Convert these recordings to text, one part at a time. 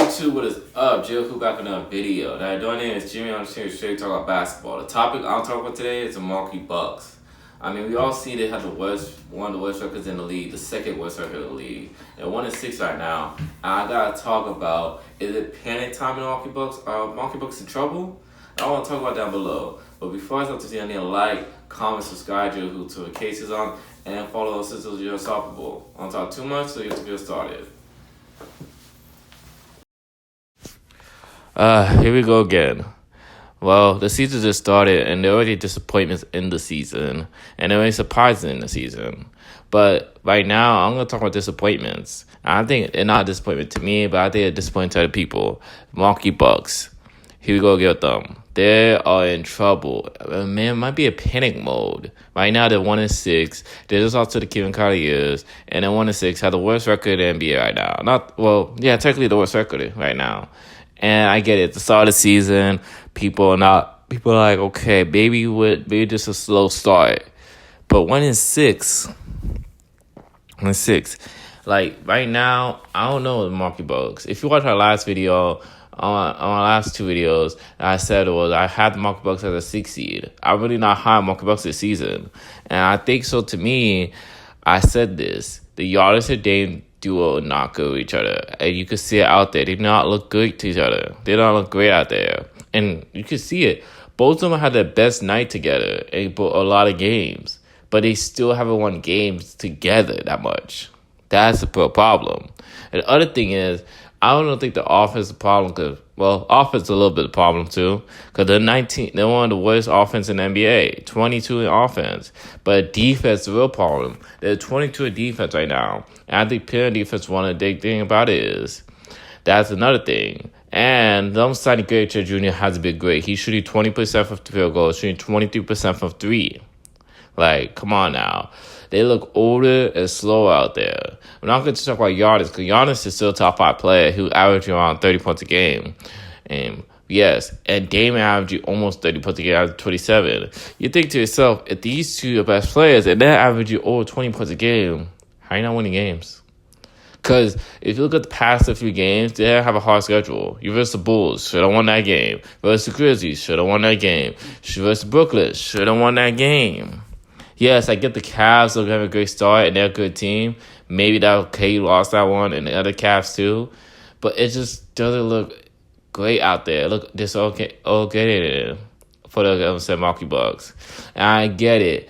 YouTube, what is up? Jl'hoops back with another video. Now, doing it is Jimmy on the straight talk about basketball. The topic I'll talk about today is the Milwaukee Bucks. I mean, we all see they have one of the worst records in the league, the second worst record in the league. They're 1-6 right now. And I gotta talk about, is it panic time in the Milwaukee Bucks? Are Milwaukee Bucks in trouble? I want to talk about down below. But before I start to see, I need to like, comment, subscribe to Jl'hoops to the cases on, and follow those sisters you're unstoppable. I don't talk too much, so you have to get started. Here we go again. Well, the season just started, and there are already disappointments in the season, and there are already surprises in the season. But right now, I'm going to talk about disappointments. I think they're not a disappointment to me, but I think they're a disappointment to other people. Milwaukee Bucks. Here we go again with them. They are in trouble. Man, it might be a panic mode. Right now, they're 1-6. They just lost to the Kevin Cavaliers, and they're 1-6. Have the worst record in the NBA right now. Technically the worst record right now. And I get it. The start of the season, people are like, okay, maybe just a slow start. But 1-6. Like, right now, I don't know the Milwaukee Bucks. If you watch our last video, on our last two videos, I said I had the Milwaukee Bucks as a 6 seed. I'm really not high on Milwaukee Bucks this season. And I think so to me, I said this. The Giannis and Dame duo are not good with each other. And you can see it out there. They do not look good to each other. They don't look great out there. And you can see it. Both of them had their best night together in a lot of games. But they still haven't won games together that much. That's the problem. And the other thing is, I don't think the offense is a problem because, offense is a little bit of a problem too. Because they're one of the worst offense in the NBA, 22 in offense. But defense is a real problem. They're 22 in defense right now. And I think pure defense, one of the big thing about it is, that's another thing. And them signing Gary Trent Jr. has been great. He's shooting 20% from field goals, shooting 23% from three. Like, come on now. They look older and slower out there. We're not going to talk about Giannis, because Giannis is still a top 5 player who averaging around 30 points a game. And yes, and Dame averaging almost 30 points a game, averaging 27. You think to yourself, if these two are best players and they're averaging over 20 points a game, how are you not winning games? Because if you look at the past few games, they have a hard schedule. You versus the Bulls, should have won that game. Versus the Grizzlies, should have won that game. Versus Brooklyn, should have won that game. Yes, I get the Cavs are having a great start and they're a good team. Maybe that okay, you lost that one and the other Cavs too. But it just doesn't look great out there. Look, this okay for the Milwaukee Bucks. And I get it.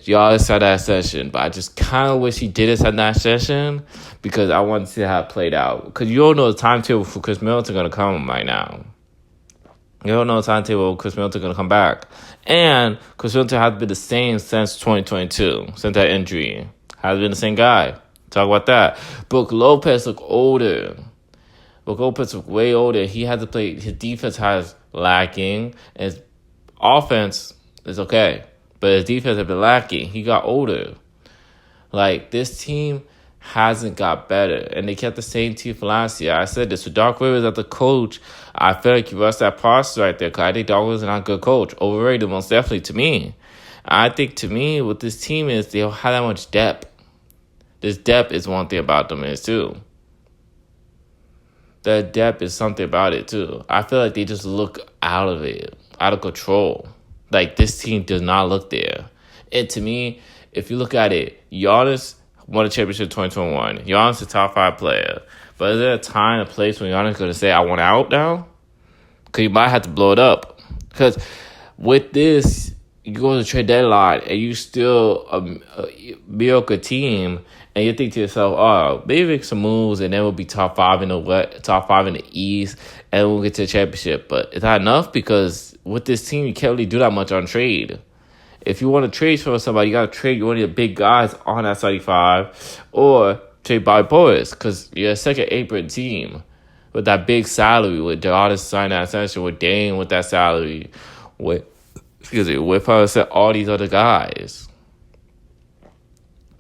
Y'all had that session, but I just kind of wish he did have that session because I want to see how it played out. Because you don't know the timetable for Chris Middleton going to come right now. You don't know the timetable Chris Middleton going to come back. And Chris Middleton has been the same since 2022, since that injury. Has been the same guy. Talk about that. Brook Lopez look older. Brook Lopez look way older. He had to play. His defense has lacking. And his offense is okay. But his defense has been lacking. He got older. Like, this team hasn't got better. And they kept the same team from last year. I said this. With Doc Rivers as the coach, I feel like he rushed that process right there. Because I think Doc Rivers is not a good coach. Overrated, most definitely, to me. I think, to me, what this team is, they don't have that much depth. This depth is one thing about them is, too. The depth is something about it, too. I feel like they just look out of it. Out of control. Like, this team does not look there. And to me, if you look at it, Giannis won a championship in 2021. Giannis is a top 5 player. But is there a time and a place when Giannis is going to say, I want out now? Because you might have to blow it up. Because with this, you go to the trade deadline and you still a mediocre team, and you think to yourself, oh, maybe make some moves and then we'll be top 5 in the East, and we'll get to the championship. But is that enough? Because with this team, you can't really do that much on trade. If you want to trade for somebody, you got to trade one of your big guys on that 75 or trade Bobby Portis because you're a second apron team with that big salary, with Giannis signing that extension, with Dame with that salary, with all these other guys.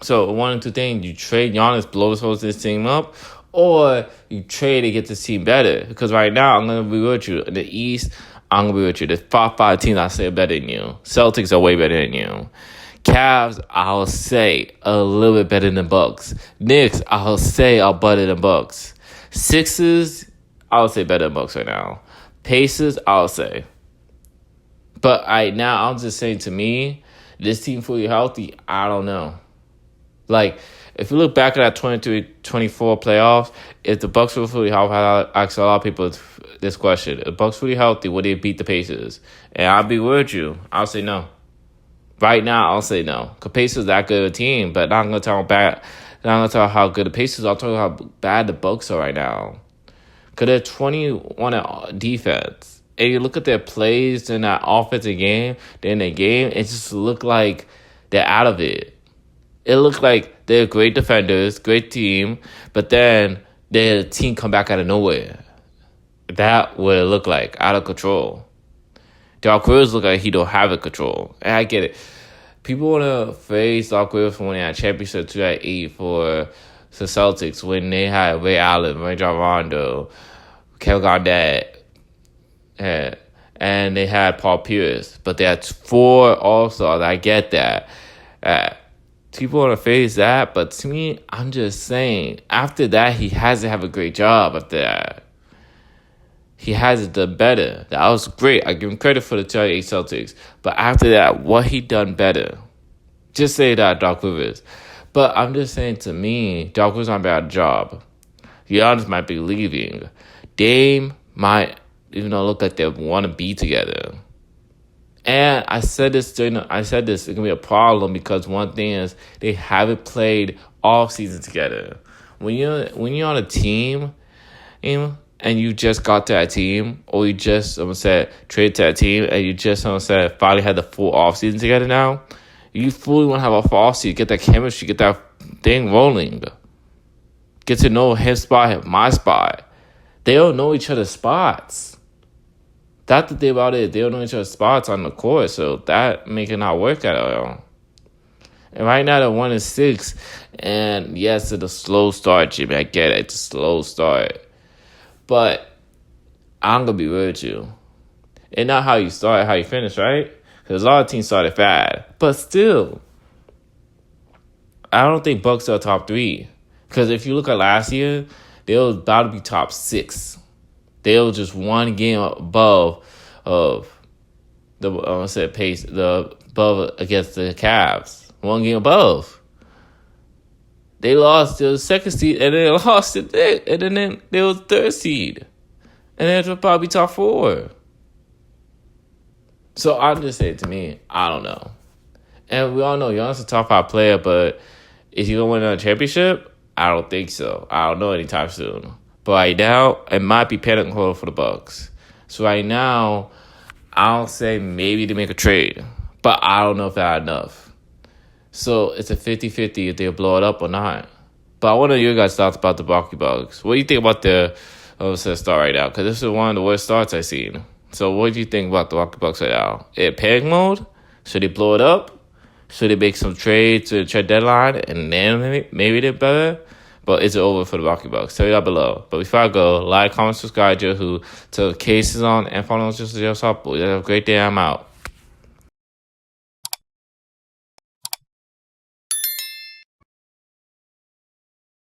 So one of two things, you trade Giannis, blow this team up, or you trade to get this team better. Because right now, I'm going to be with you. In the East, I'm going to be with you. The top 5 teams I say are better than you. Celtics are way better than you. Cavs, I'll say, a little bit better than Bucks. Knicks, I'll say, are better than Bucks. Sixers, I would say better than Bucks right now. Pacers, I would say. But now, I'm just saying, to me, this team fully healthy, I don't know. Like, if you look back at that 23-24 playoffs, if the Bucks were fully healthy, I ask a lot of people this question. If the Bucks fully healthy, would they beat the Pacers? And I'll be with you. I'll say no. Right now, I'll say no. Because Pacers that good a team, but not going to tell how good the Pacers are. I'm talking about how bad the Bucks are right now. Because they're 21 at defense. And you look at their plays in that offensive game, it just look like they're out of it. It looked like they're great defenders, great team, but then their team come back out of nowhere. That what it looked like, out of control. Doc Rivers look like he don't have it control. And I get it. People want to praise Doc Rivers for winning a championship 2008 for the Celtics when they had Ray Allen, Ray Rondo, Kevin Garnett, and they had Paul Pierce. But they had 4 All-Stars. I get that. People want to praise that, but to me, I'm just saying, after that, he hasn't have a great job after that. He hasn't done better. That was great. I give him credit for the 2008 Celtics. But after that, what he done better? Just say that, Doc Rivers. But I'm just saying, to me, Doc Rivers not a bad job. Giannis might be leaving. Dame might, even though look like they want to be together. And I said this, it's going to be a problem because one thing is they haven't played off season together. When you're on a team, and you just got to that team, or you just, traded to that team, and you just, finally had the full off season together now, you fully want to have a full off season, get that chemistry, get that thing rolling. Get to know his spot, my spot. They don't know each other's spots. That's the thing about it. They don't know each other's spots on the court, so that make it not work at all. And right now, they're 1-6. And yes, it's a slow start, Jimmy. I get it. It's a slow start. But I'm going to be real with you. It's not how you start, how you finish, right? Because a lot of teams started bad. But still, I don't think Bucks are top 3. Because if you look at last year, they were about to be top 6. They were just one game above of pace, above against the Cavs. One game above. They lost to the second seed, and then they lost it, and then they was third seed, and they're probably top 4. So I'm just saying, to me, I don't know. And we all know Giannis is a top 5 player, but is he gonna win a championship? I don't think so. I don't know anytime soon. But right now, it might be panic mode for the Bucks. So right now, I'll say maybe to make a trade. But I don't know if that's enough. So it's a 50-50 if they'll blow it up or not. But I want to know your guys' thoughts about the Milwaukee Bucks. What do you think about their start right now? Because this is one of the worst starts I've seen. So what do you think about the Milwaukee Bucks right now? In panic mode? Should they blow it up? Should they make some trades to the trade deadline? And then maybe they're better? But it's over for the Milwaukee Bucks. Tell me down below. But before I go, like, comment, subscribe, Jl'hoops. So cases on and follow us just to Jl'hoops. Have a great day. I'm out.